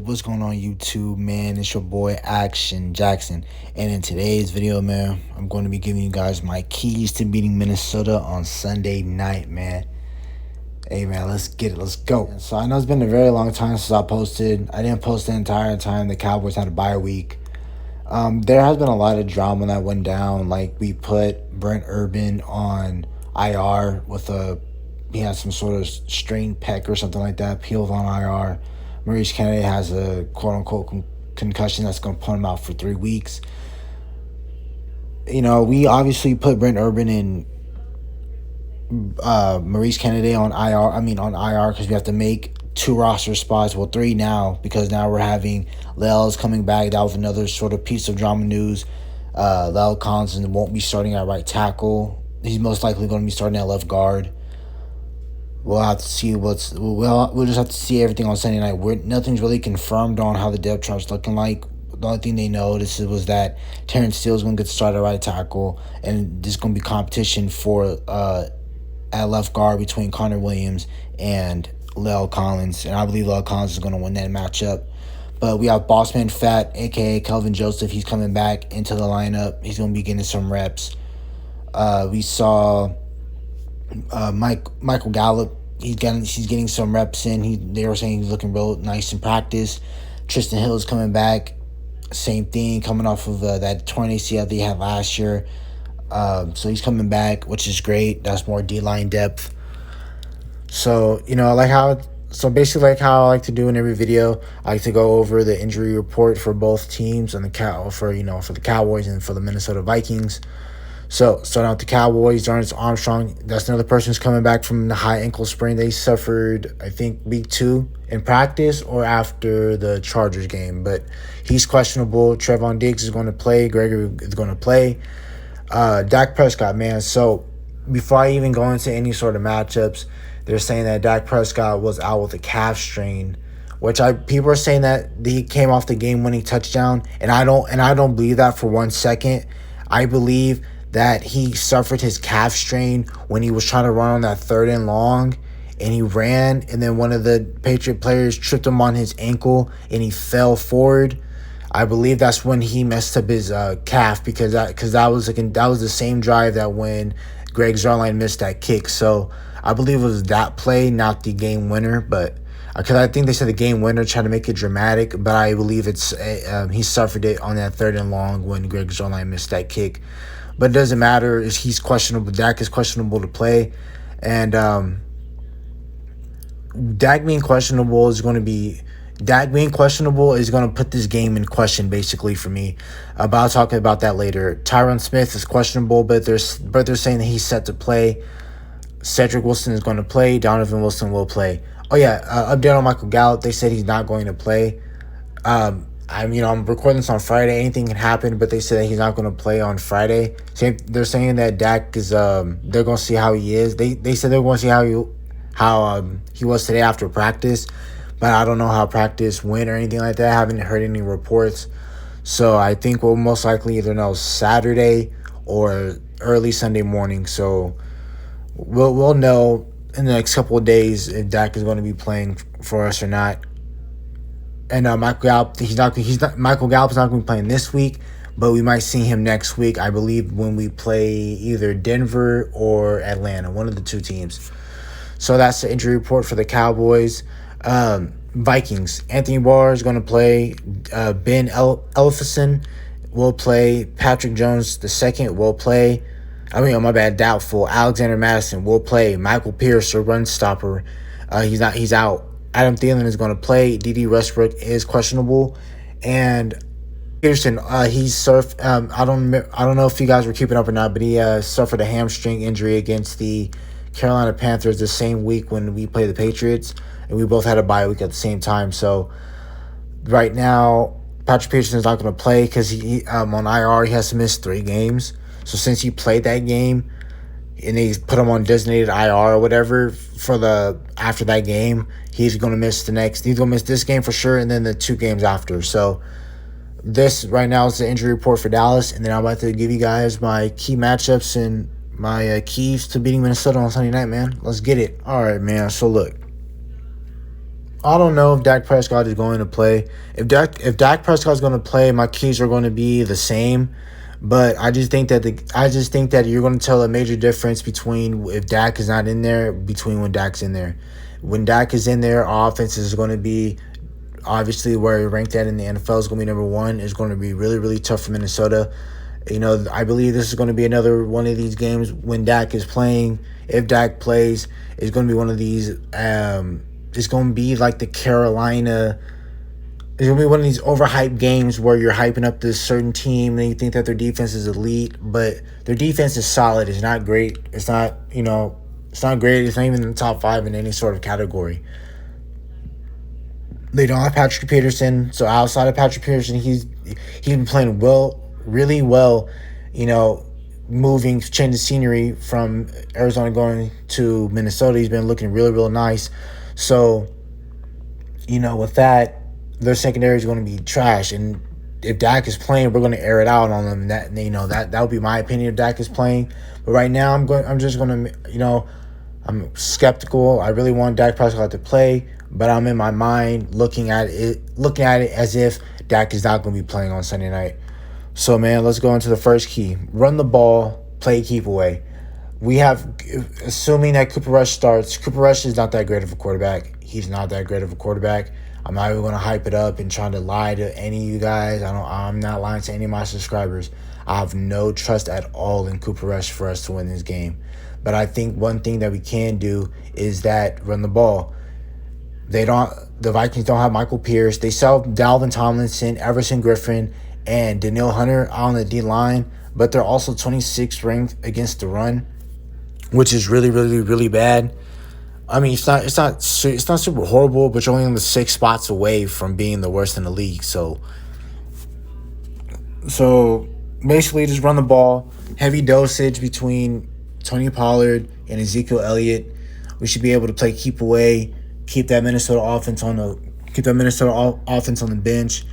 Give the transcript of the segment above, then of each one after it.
what's going on YouTube, man? It's your boy Action Jackson, and in today's video, man, I'm going to be giving you guys my keys to beating Minnesota on Sunday night, man. Hey, man, let's get it. Let's go. So I know it's been a very long time since I posted. I didn't post the entire time the Cowboys had a bye week. There has been a lot of drama that went down. Like, we put Brent Urban on IR with he has some sort of strained pec or something like that, peeled on IR. Maurice Kennedy has a quote-unquote concussion that's going to put him out for 3 weeks. You know, we obviously put Brent Urban and Maurice Kennedy on IR because we have to make 2 roster spots. Well, 3 now, because now we're having Lel's coming back. That was another sort of piece of drama news. Lel Collins won't be starting at right tackle. He's most likely going to be starting at left guard. We'll have to see we'll just have to see everything on Sunday night. Nothing's really confirmed on how the depth chart's looking like. The only thing they noticed was that Terrence Steele is going to get started at right tackle, and there's going to be competition for at left guard between Connor Williams and Lel Collins, and I believe Lel Collins is going to win that matchup. But we have Bossman Fat, a.k.a. Kelvin Joseph. He's coming back into the lineup. He's going to be getting some reps. We saw Michael Gallup. He's getting some reps in. They were saying he's looking real nice in practice. Tristan Hill is coming back. Same thing, coming off of that torn ACL that he had last year. So he's coming back, which is great. That's more D-line depth. So, you know, basically like how I like to do in every video, I like to go over the injury report for both teams and for the Cowboys and for the Minnesota Vikings. So, starting out with the Cowboys, Darnell Armstrong, that's another person who's coming back from the high ankle sprain they suffered, I think, week 2 in practice or after the Chargers game. But he's questionable. Trevon Diggs is going to play. Gregory is going to play. Dak Prescott, man. So, before I even go into any sort of matchups, they're saying that Dak Prescott was out with a calf strain, which people are saying that he came off the game-winning touchdown, and I don't believe that for 1 second. I believe that he suffered his calf strain when he was trying to run on that 3rd and long, and he ran, and then one of the Patriot players tripped him on his ankle, and he fell forward. I believe that's when he messed up his calf, because that was the same drive that when Greg Zuerlein missed that kick. So I believe it was that play, not the game winner, but because I think they said the game winner tried to make it dramatic, but I believe he suffered it on that 3rd and long when Greg Zuerlein missed that kick. But it doesn't matter. He's questionable. Dak is questionable to play. And Dak being questionable is going to put this game in question, basically, for me. But I'll talk about that later. Tyron Smith is questionable, but they're saying that he's set to play. Cedric Wilson is going to play. Donovan Wilson will play. Oh, yeah, update on Michael Gallup. They said he's not going to play. I'm recording this on Friday. Anything can happen, but they said that he's not going to play on Friday. They're saying that Dak is they're going to see how he is. They said they're going to see how he was today after practice, but I don't know how practice went or anything like that. I haven't heard any reports. So I think we'll most likely either know Saturday or early Sunday morning. So we'll know in the next couple of days if Dak is going to be playing for us or not. And Michael Gallup, Michael Gallup's not going to be playing this week, but we might see him next week, I believe, when we play either Denver or Atlanta, one of the 2 teams. So that's the injury report for the Cowboys. Vikings, Anthony Barr is going to play. Ben Elfison will play. Patrick Jones II will play. Doubtful. Alexander Madison will play. Michael Pierce, a run stopper, he's out. Adam Thielen is going to play. D.D. Westbrook is questionable, and Peterson, he suffered. I don't know if you guys were keeping up or not, but he suffered a hamstring injury against the Carolina Panthers the same week when we played the Patriots, and we both had a bye week at the same time. So right now, Patrick Peterson is not going to play because he on IR. He has to miss 3 games. So since he played that game, and they put him on designated IR or whatever after that game, he's going to miss this game for sure, and then the 2 games after. So this right now is the injury report for Dallas, and then I'm about to give you guys my key matchups and my keys to beating Minnesota on Sunday night, man. Let's get it. All right, man. So look, I don't know if Dak Prescott is going to play. If Dak Prescott is going to play, my keys are going to be the same. But I just think that you're going to tell a major difference between if Dak is not in there between when Dak's in there. When Dak is in there, our offense is going to be obviously where you're ranked at in the NFL is going to be number one. It's going to be really really tough for Minnesota. I believe this is going to be another one of these games when Dak is playing. If Dak plays, it's going to be one of these. It's going to be like the Carolina. It's going to be one of these overhyped games where you're hyping up this certain team and you think that their defense is elite, but their defense is solid. It's not great. It's not, it's not great. It's not even in the top five in any sort of category. They don't have Patrick Peterson, so outside of Patrick Peterson, he's been playing well, really well. You know, moving, changing scenery from Arizona going to Minnesota, he's been looking really, real nice. So, with that, their secondary is going to be trash. And if Dak is playing, we're going to air it out on them. And that would be my opinion if Dak is playing. But right now, I'm just going to, I'm skeptical. I really want Dak Prescott to play, but I'm in my mind looking at it as if Dak is not going to be playing on Sunday night. So, man, let's go into the first key. Run the ball, play keep away. We have, assuming that Cooper Rush starts, Cooper Rush is not that great of a quarterback. He's not that great of a quarterback. I'm not even going to hype it up and trying to lie to any of you guys. I'm not lying to any of my subscribers. I have no trust at all in Cooper Rush for us to win this game. But I think one thing that we can do is that run the ball. The Vikings don't have Michael Pierce. They sell Dalvin Tomlinson, Everson Griffin, and Danielle Hunter on the D line, but they're also 26th ranked against the run, which is really, really, really bad. I mean, it's not super horrible, but you're only on the 6 spots away from being the worst in the league. So basically, just run the ball. Heavy dosage between Tony Pollard and Ezekiel Elliott. We should be able to play keep away, keep that Minnesota offense on the bench,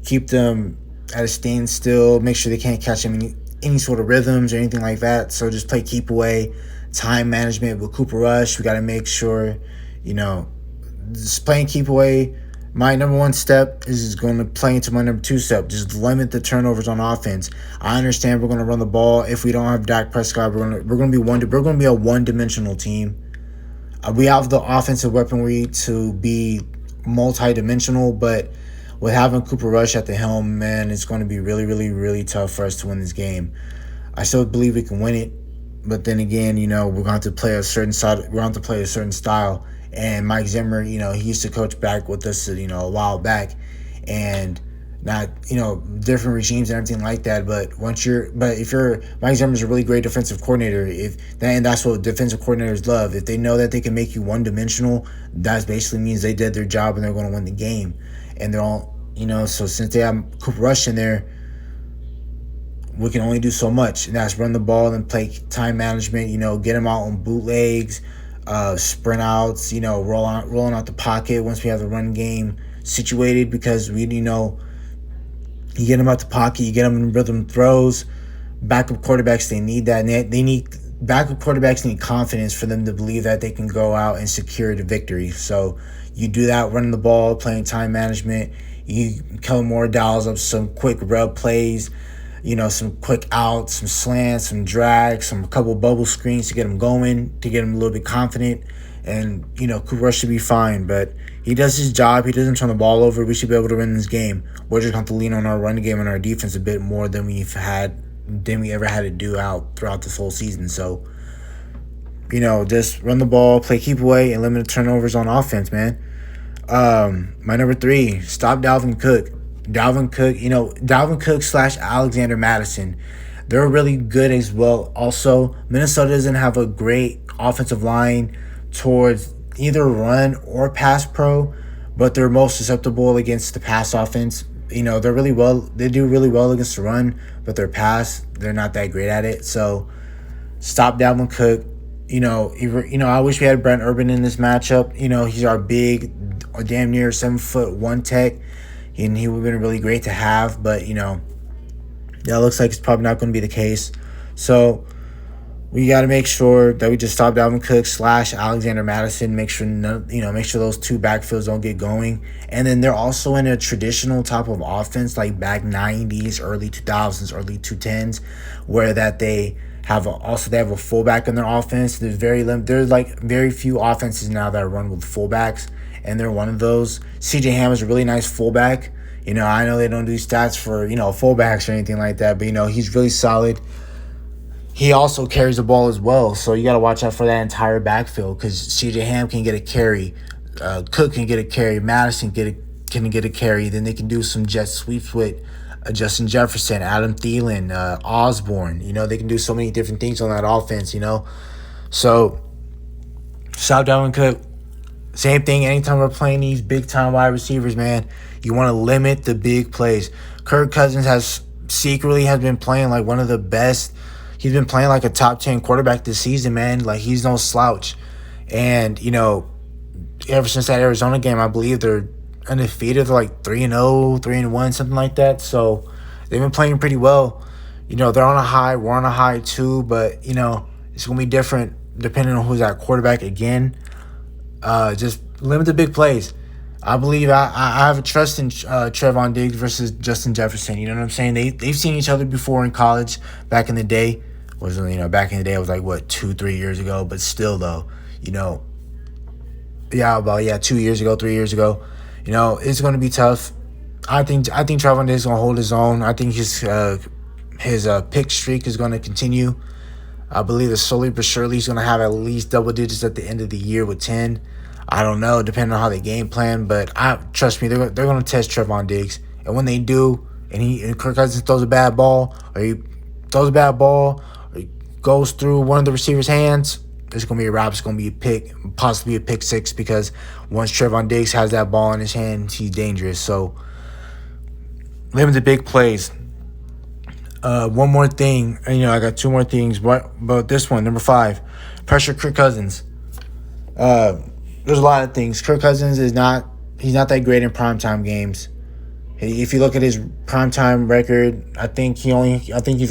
keep them at a standstill, make sure they can't catch any sort of rhythms or anything like that. So just play keep away. Time management with Cooper Rush. We got to make sure, just playing keep away. My number one step is going to play into my number two step. Just limit the turnovers on offense. I understand we're going to run the ball. If we don't have Dak Prescott, we're going to be a one-dimensional team. We have the offensive weaponry to be multi-dimensional, but with having Cooper Rush at the helm, man, it's going to be really, really, really tough for us to win this game. I still believe we can win it. But then again, we're going to play a certain side. We're going to play a certain style. And Mike Zimmer, he used to coach back with us, a while back, and not, different regimes and everything like that. But if you're Mike Zimmer's a really great defensive coordinator, and that's what defensive coordinators love. If they know that they can make you one dimensional, that basically means they did their job and they're going to win the game. And they're all, so since they have Cooper Rush in there, we can only do so much, and that's run the ball and play time management. Get them out on bootlegs, sprint outs. Rolling out the pocket once we have the run game situated, because you get them out the pocket, you get them in rhythm throws. Backup quarterbacks, they need that. Backup quarterbacks need confidence for them to believe that they can go out and secure the victory. So you do that, running the ball, playing time management. You Kellen Moore dials up some quick rub plays. Some quick outs, some slants, some drags, a couple bubble screens to get him going, to get him a little bit confident. And, Cooper Rush should be fine, but he does his job. He doesn't turn the ball over. We should be able to win this game. We're just going to have to lean on our run game and our defense a bit more than we ever had to do out throughout this whole season. So, just run the ball, play keep away, and limit turnovers on offense, man. My number 3, stop Dalvin Cook. Dalvin Cook / Alexander Madison. They're really good as well. Also, Minnesota doesn't have a great offensive line towards either run or pass pro, but they're most susceptible against the pass offense. They do really well against the run, but their pass, they're not that great at it. So stop Dalvin Cook. I wish we had Brent Urban in this matchup. He's our big, damn near 7'1" tech. And he would have been really great to have, but, that looks like it's probably not going to be the case. So, We got to make sure that we just stop Dalvin Cook slash Alexander Madison. Make sure make sure those two backfields don't get going. And then they're also in a traditional type of offense, like back '90s, early 2000s, early 2010s, where that they have they have a fullback in their offense. There's like very few offenses now that run with fullbacks, and they're one of those. CJ Ham is a really nice fullback. I know they don't do stats for fullbacks or anything like that, but he's really solid. He also carries the ball as well, so you got to watch out for that entire backfield because CJ Ham can get a carry, Cook can get a carry, Madison can get a carry. Then they can do some jet sweeps with Justin Jefferson, Adam Thielen, Osborne. They can do so many different things on that offense. So stop Dalvin Cook. Same thing. Anytime we're playing these big time wide receivers, man, you want to limit the big plays. Kirk Cousins has been playing like one of the best. He's been playing like a top 10 quarterback this season, man. Like, he's no slouch. And, ever since that Arizona game, I believe they're undefeated. They're like 3-0, 3-1, something like that. So they've been playing pretty well. They're on a high. We're on a high too. But, it's going to be different depending on who's at quarterback again. Just limit the big plays. I believe I have a trust in Trevon Diggs versus Justin Jefferson. You know what I'm saying? They've seen each other before in college back in the day. Back in the day it was like 2-3 years ago, but still though, 2 years ago, 3 years ago, it's going to be tough. I think Trevon Diggs is going to hold his own. I think his pick streak is going to continue. I believe that slowly but surely he's going to have at least double digits at the end of the year with 10. I don't know, depending on how they game plan, but trust me, they're going to test Trevon Diggs. And when they do, and Kirk Cousins throws a bad ball, or he goes through one of the receiver's hands, it's going to be a wrap. It's going to be a pick, possibly a pick six, because once Trevon Diggs has that ball in his hand, he's dangerous. So limit the big plays. One more thing, I got two more things, but this one, number 5, pressure Kirk Cousins. There's a lot of things. Kirk Cousins he's not that great in primetime games. If you look at his primetime record, I think he's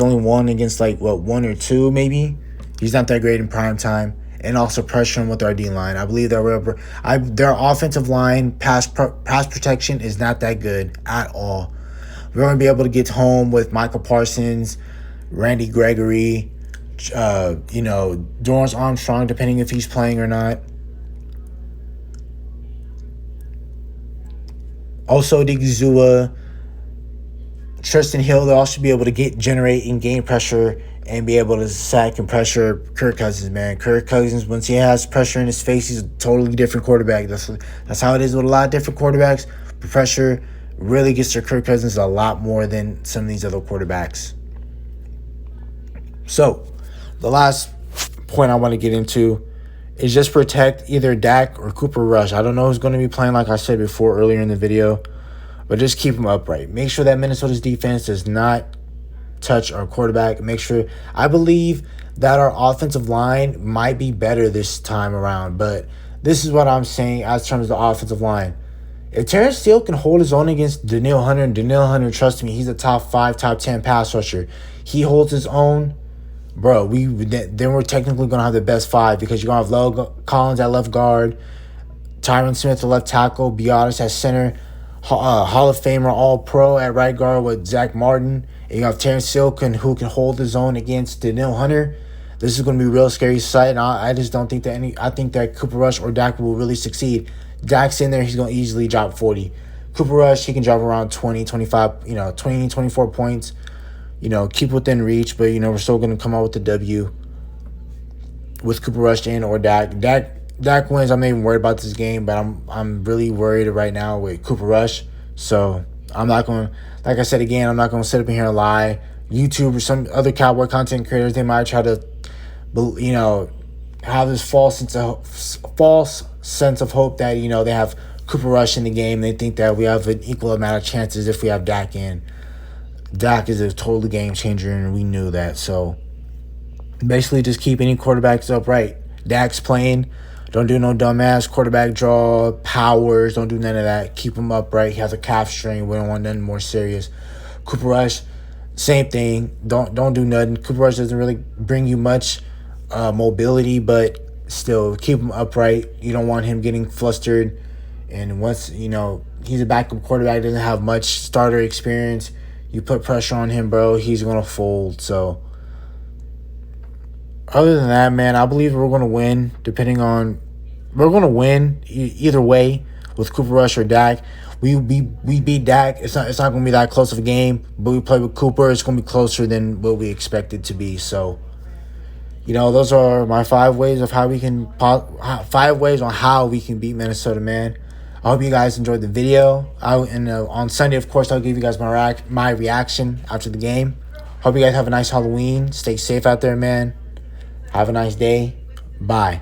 only won against 1 or 2 maybe. He's not that great in primetime, and also pressuring with our D line. I believe that their offensive line pass protection is not that good at all. We're going to be able to get home with Michael Parsons, Randy Gregory, Dorrance Armstrong, depending if he's playing or not. Also, Digizua, Tristan Hill, they'll also be able to generate and gain pressure and be able to sack and pressure Kirk Cousins, man. Kirk Cousins, once he has pressure in his face, he's a totally different quarterback. That's how it is with a lot of different quarterbacks. The pressure really gets to Kirk Cousins a lot more than some of these other quarterbacks. So, the last point I want to get into is just protect either Dak or Cooper Rush. I don't know who's going to be playing, like I said before earlier in the video, but just keep them upright. Make sure that Minnesota's defense does not touch our quarterback. I believe that our offensive line might be better this time around, but this is what I'm saying as terms of the offensive line. If Terrence Steele can hold his own against Danielle Hunter, and Danielle Hunter, trust me, he's a top 5, top 10 pass rusher. He holds his own, bro. Then we're technically gonna have the best 5 because you're gonna have Low Collins at left guard, Tyron Smith at left tackle, Biotis at center, Hall of Famer All Pro at right guard with Zach Martin, and you have Terrence Steele who can hold his own against Danielle Hunter. This is gonna be a real scary sight. And I just don't think that I think that Cooper Rush or Dak will really succeed. Dak's in there, he's going to easily drop 40. Cooper Rush, he can drop around 20, 25, 20, 24 points. Keep within reach, but, we're still going to come out with the W with Cooper Rush in or Dak. Dak wins. I'm not even worried about this game, but I'm really worried right now with Cooper Rush. So I'm not going to, like I said again, I'm not going to sit up in here and lie. YouTube or some other Cowboy content creators, they might try to, have this false sense of hope that they have Cooper Rush in the game. They think that we have an equal amount of chances if we have Dak in. Dak is a total game changer, and we knew that. So basically, just keep any quarterbacks upright. Dak's playing. Don't do no dumbass quarterback draw powers. Don't do none of that. Keep him upright. He has a calf strain. We don't want nothing more serious. Cooper Rush, same thing. Don't do nothing. Cooper Rush doesn't really bring you much mobility, but still keep him upright. You don't want him getting flustered. And once, he's a backup quarterback, doesn't have much starter experience. You put pressure on him, bro, he's going to fold. So, other than that, man, I believe we're going to win, we're going to win either way with Cooper Rush or Dak. We beat Dak. It's not going to be that close of a game, but we play with Cooper. It's going to be closer than what we expect it to be. So, those are my 5 ways of how we can 5 ways on how we can beat Minnesota, man. I hope you guys enjoyed the video. On Sunday, of course, I'll give you guys my reaction after the game. Hope you guys have a nice Halloween. Stay safe out there, man. Have a nice day. Bye.